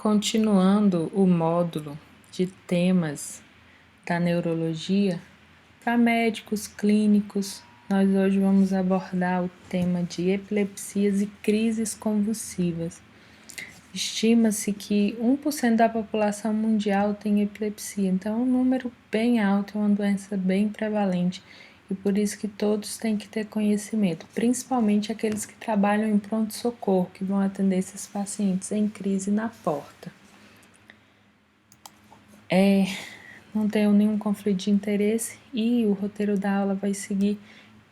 Continuando o módulo de temas da neurologia, para médicos clínicos, nós hoje vamos abordar o tema de epilepsias e crises convulsivas. Estima-se que 1% da população mundial tem epilepsia, então é um número bem alto, é uma doença bem prevalente e por isso que todos têm que ter conhecimento, principalmente aqueles que trabalham em pronto-socorro, que vão atender esses pacientes em crise na porta. Não tenho nenhum conflito de interesse e o roteiro da aula vai seguir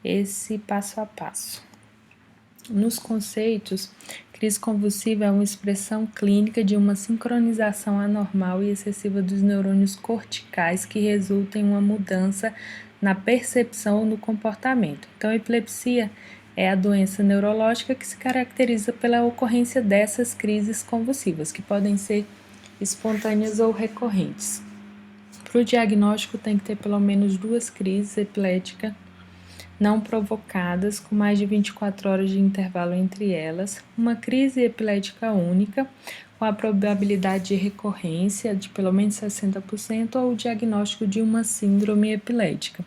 esse passo a passo. Nos conceitos, crise convulsiva é uma expressão clínica de uma sincronização anormal e excessiva dos neurônios corticais que resulta em uma mudança na percepção ou no comportamento. Então, a epilepsia é a doença neurológica que se caracteriza pela ocorrência dessas crises convulsivas, que podem ser espontâneas ou recorrentes. Para o diagnóstico, tem que ter pelo menos 2 crises epiléticas não provocadas, com mais de 24 horas de intervalo entre elas, uma crise epilética única, com a probabilidade de recorrência de pelo menos 60%, ou o diagnóstico de uma síndrome epilética.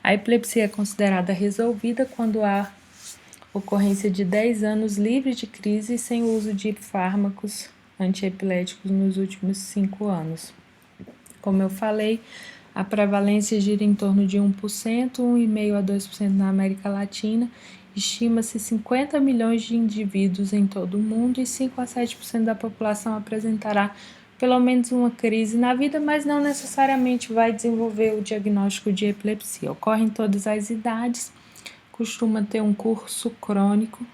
A epilepsia é considerada resolvida quando há ocorrência de 10 anos livre de crise e sem o uso de fármacos antiepiléticos nos últimos 5 anos. Como eu falei, a prevalência gira em torno de 1%, 1,5% a 2% na América Latina. Estima-se 50 milhões de indivíduos em todo o mundo e 5 a 7% da população apresentará pelo menos uma crise na vida, mas não necessariamente vai desenvolver o diagnóstico de epilepsia. Ocorre em todas as idades, costuma ter um curso crônico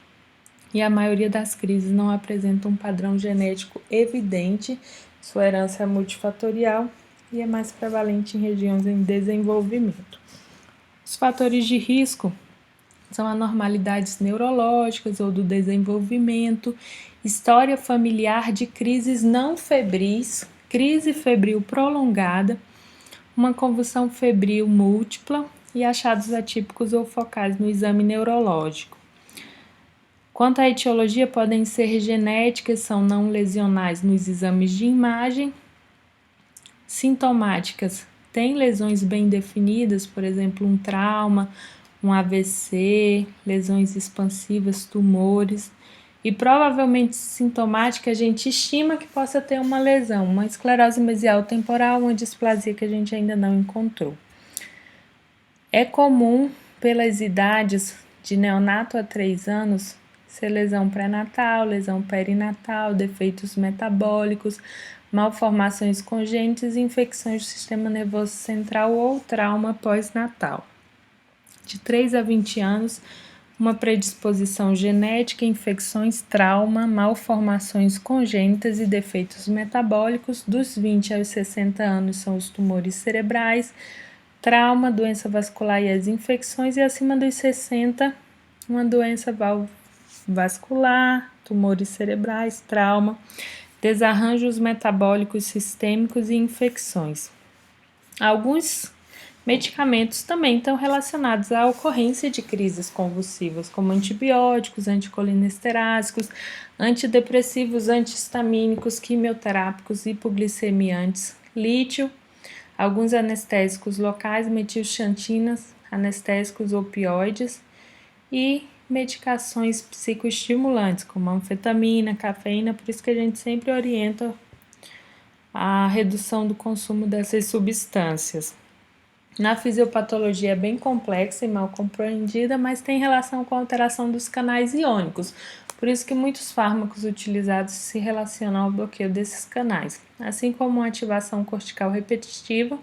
e a maioria das crises não apresenta um padrão genético evidente, sua herança é multifatorial e é mais prevalente em regiões em desenvolvimento. Os fatores de risco são anormalidades neurológicas ou do desenvolvimento, história familiar de crises não febris, crise febril prolongada, uma convulsão febril múltipla e achados atípicos ou focais no exame neurológico. Quanto à etiologia, podem ser genéticas, são não lesionais nos exames de imagem, sintomáticas, tem lesões bem definidas, por exemplo, um trauma, um AVC, lesões expansivas, tumores, e provavelmente sintomática a gente estima que possa ter uma lesão, uma esclerose mesial temporal, uma displasia que a gente ainda não encontrou. É comum, pelas idades de neonato a 3 anos, ser lesão pré-natal, lesão perinatal, defeitos metabólicos, malformações congênitas, infecções do sistema nervoso central ou trauma pós-natal. De 3 a 20 anos, uma predisposição genética, infecções, trauma, malformações congênitas e defeitos metabólicos. Dos 20 aos 60 anos são os tumores cerebrais, trauma, doença vascular e as infecções, e acima dos 60, uma doença vascular, tumores cerebrais, trauma, desarranjos metabólicos sistêmicos e infecções. Alguns medicamentos também estão relacionados à ocorrência de crises convulsivas, como antibióticos, anticolinesterásicos, antidepressivos, antihistamínicos, quimioterápicos, hipoglicemiantes, lítio, alguns anestésicos locais, metilxantinas, anestésicos opioides e medicações psicoestimulantes, como anfetamina, cafeína, por isso que a gente sempre orienta a redução do consumo dessas substâncias. Na fisiopatologia é bem complexa e mal compreendida, mas tem relação com a alteração dos canais iônicos, por isso que muitos fármacos utilizados se relacionam ao bloqueio desses canais, assim como a ativação cortical repetitiva,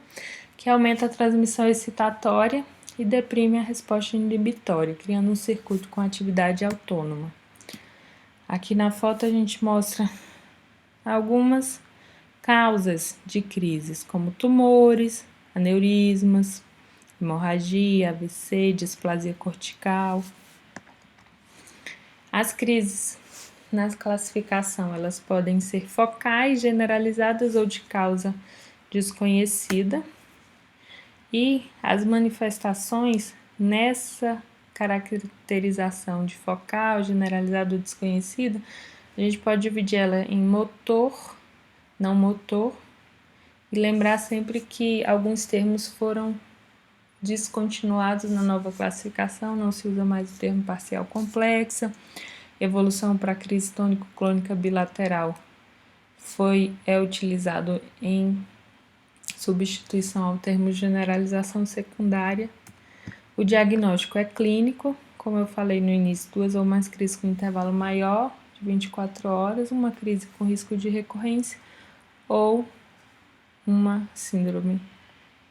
que aumenta a transmissão excitatória e deprime a resposta inibitória, criando um circuito com atividade autônoma. Aqui na foto a gente mostra algumas causas de crises, como tumores, aneurismas, hemorragia, AVC, displasia cortical. As crises, na classificação, elas podem ser focais, generalizadas ou de causa desconhecida. E as manifestações nessa caracterização de focal, generalizado ou desconhecido, a gente pode dividir ela em motor, não motor. E lembrar sempre que alguns termos foram descontinuados na nova classificação, não se usa mais o termo parcial complexa. Evolução para crise tônico-clônica bilateral é utilizado em substituição ao termo generalização secundária. O diagnóstico é clínico, como eu falei no início, 2 ou mais crises com intervalo maior de 24 horas, uma crise com risco de recorrência ou uma síndrome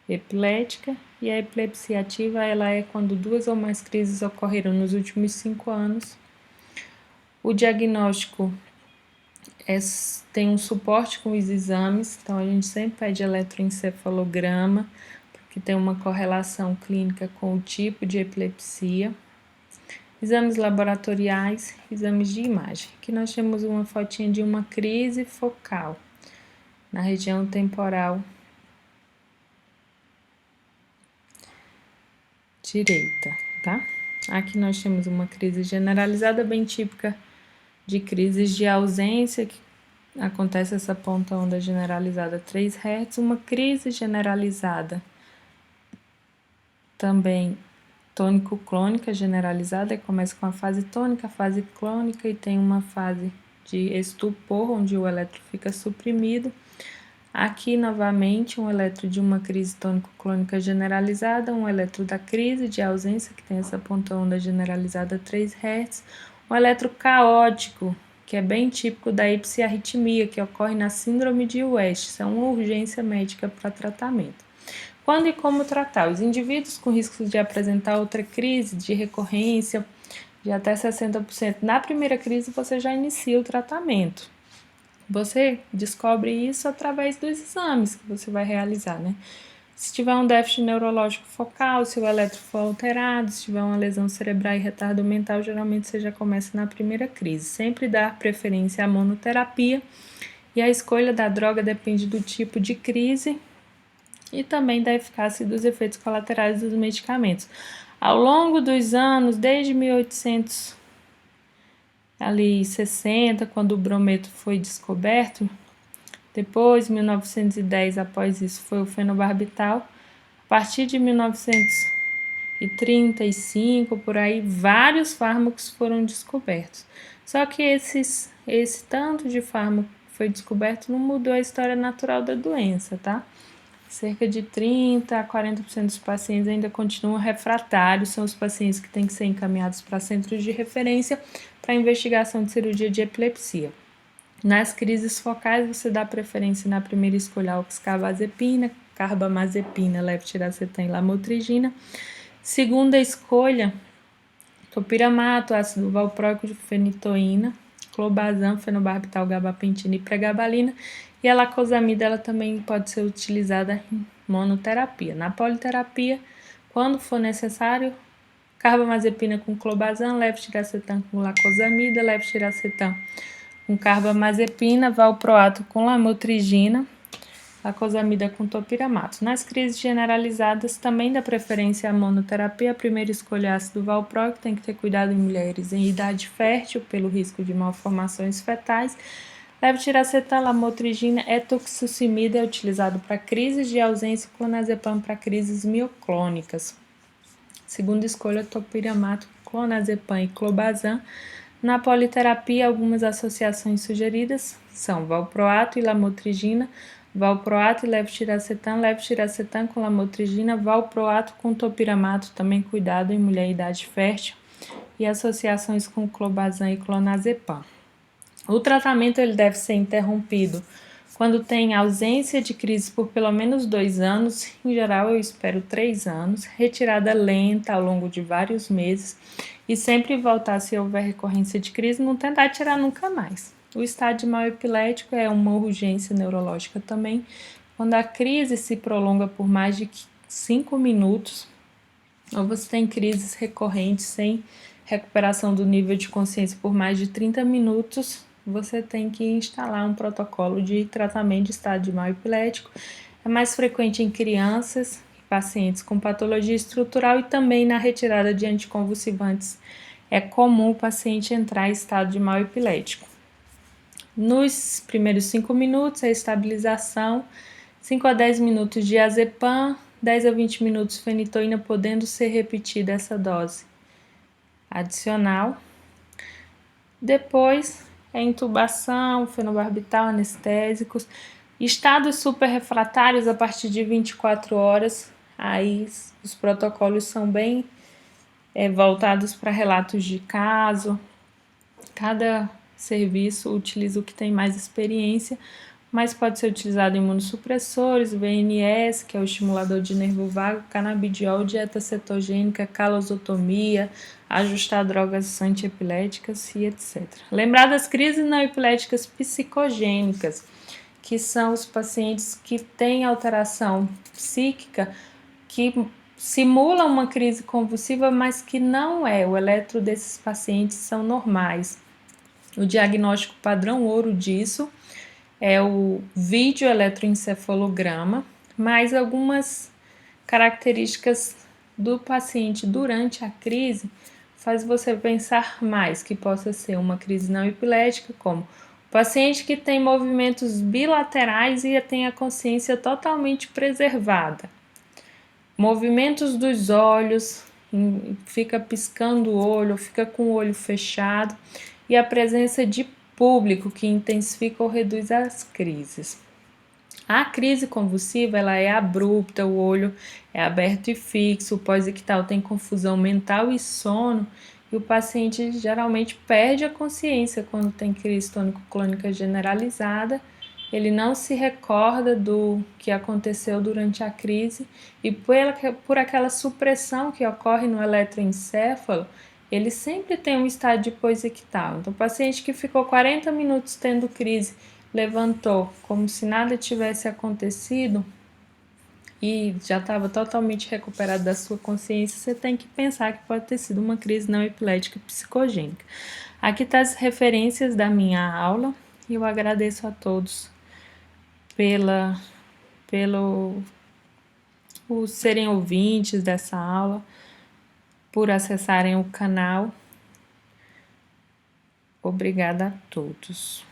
epilética. E a epilepsia ativa ela é quando 2 ou mais crises ocorreram nos últimos 5 anos. O diagnóstico tem um suporte com os exames, então a gente sempre pede eletroencefalograma, porque tem uma correlação clínica com o tipo de epilepsia. Exames laboratoriais, exames de imagem. Aqui nós temos uma fotinha de uma crise focal na região temporal direita, tá? Aqui nós temos uma crise generalizada bem típica de crises de ausência, que acontece essa ponta onda generalizada 3 Hz, uma crise generalizada também tônico-clônica generalizada, começa com a fase tônica, a fase clônica e tem uma fase de estupor, onde o elétron fica suprimido. Aqui, novamente, um eletro de uma crise tônico-clônica generalizada, um eletro da crise de ausência, que tem essa ponta onda generalizada 3 Hz, um eletro caótico, que é bem típico da ipsiarritmia, que ocorre na síndrome de West, isso é uma urgência médica para tratamento. Quando e como tratar? Os indivíduos com riscos de apresentar outra crise de recorrência de até 60%, na primeira crise você já inicia o tratamento. Você descobre isso através dos exames que você vai realizar, né? Se tiver um déficit neurológico focal, se o eletro for alterado, se tiver uma lesão cerebral e retardo mental, geralmente você já começa na primeira crise. Sempre dar preferência à monoterapia e a escolha da droga depende do tipo de crise e também da eficácia e dos efeitos colaterais dos medicamentos. Ao longo dos anos, desde 1860, quando o brometo foi descoberto, depois, 1910, após isso, foi o fenobarbital. A partir de 1935, por aí, vários fármacos foram descobertos. Só que esse tanto de fármaco que foi descoberto não mudou a história natural da doença, tá? Cerca de 30 a 40% dos pacientes ainda continuam refratários, são os pacientes que têm que ser encaminhados para centros de referência para investigação de cirurgia de epilepsia. Nas crises focais, você dá preferência na primeira escolha ao oxcarbazepina, carbamazepina, levetiracetam e lamotrigina. Segunda escolha, topiramato, ácido valproico, fenitoína, clobazam, fenobarbital, gabapentina e pregabalina. E a lacosamida ela também pode ser utilizada em monoterapia. Na politerapia, quando for necessário, carbamazepina com clobazam, levetiracetam com lacosamida, levetiracetam com carbamazepina, valproato com lamotrigina, lacosamida com topiramato. Nas crises generalizadas, também dá preferência à monoterapia. A primeira escolha é ácido valproico, tem que ter cuidado em mulheres em idade fértil, pelo risco de malformações fetais. Levetiracetam, lamotrigina, etoxucimida é utilizado para crises de ausência, clonazepam para crises mioclônicas. Segunda escolha, topiramato, clonazepam e clobazam. Na politerapia, algumas associações sugeridas são valproato e lamotrigina, valproato e levetiracetam com lamotrigina, valproato com topiramato, também cuidado em mulher em idade fértil, e associações com clobazam e clonazepam. O tratamento ele deve ser interrompido quando tem ausência de crise por pelo menos 2 anos, em geral eu espero 3 anos, retirada lenta ao longo de vários meses e sempre voltar se houver recorrência de crise, não tentar tirar nunca mais. O estado de mal epilético é uma urgência neurológica também, quando a crise se prolonga por mais de 5 minutos, ou você tem crises recorrentes sem recuperação do nível de consciência por mais de 30 minutos, você tem que instalar um protocolo de tratamento de estado de mal epilético. É mais frequente em crianças, pacientes com patologia estrutural e também na retirada de anticonvulsivantes. É comum o paciente entrar em estado de mal epilético. Nos primeiros 5 minutos, a estabilização, 5 a 10 minutos de diazepam, 10 a 20 minutos fenitoína, podendo ser repetida essa dose adicional. Depois, a intubação, fenobarbital, anestésicos. Estados superrefratários a partir de 24 horas, aí os protocolos são bem voltados para relatos de caso. Cada serviço utiliza o que tem mais experiência, mas pode ser utilizado imunossupressores, VNS, que é o estimulador de nervo vago, canabidiol, dieta cetogênica, calosotomia, ajustar drogas antiepiléticas e etc. Lembrar das crises não epiléticas psicogênicas, que são os pacientes que têm alteração psíquica, que simulam uma crise convulsiva, mas que não é. O eletro desses pacientes são normais. O diagnóstico padrão ouro disso é o videoeletroencefalograma, mais algumas características do paciente durante a crise faz você pensar mais que possa ser uma crise não epilética, como o paciente que tem movimentos bilaterais e tem a consciência totalmente preservada. Movimentos dos olhos, fica piscando o olho, fica com o olho fechado, e a presença de público que intensifica ou reduz as crises. A crise convulsiva ela é abrupta, o olho é aberto e fixo, o pós-ictal tem confusão mental e sono, e o paciente geralmente perde a consciência quando tem crise tônico-clônica generalizada. Ele não se recorda do que aconteceu durante a crise e por aquela supressão que ocorre no eletroencéfalo, ele sempre tem um estado de pós-ictal. Então, o paciente que ficou 40 minutos tendo crise, levantou como se nada tivesse acontecido e já estava totalmente recuperado da sua consciência, você tem que pensar que pode ter sido uma crise não epilética psicogênica. Aqui estão as referências da minha aula e eu agradeço a todos pelo serem ouvintes dessa aula, por acessarem o canal. Obrigada a todos.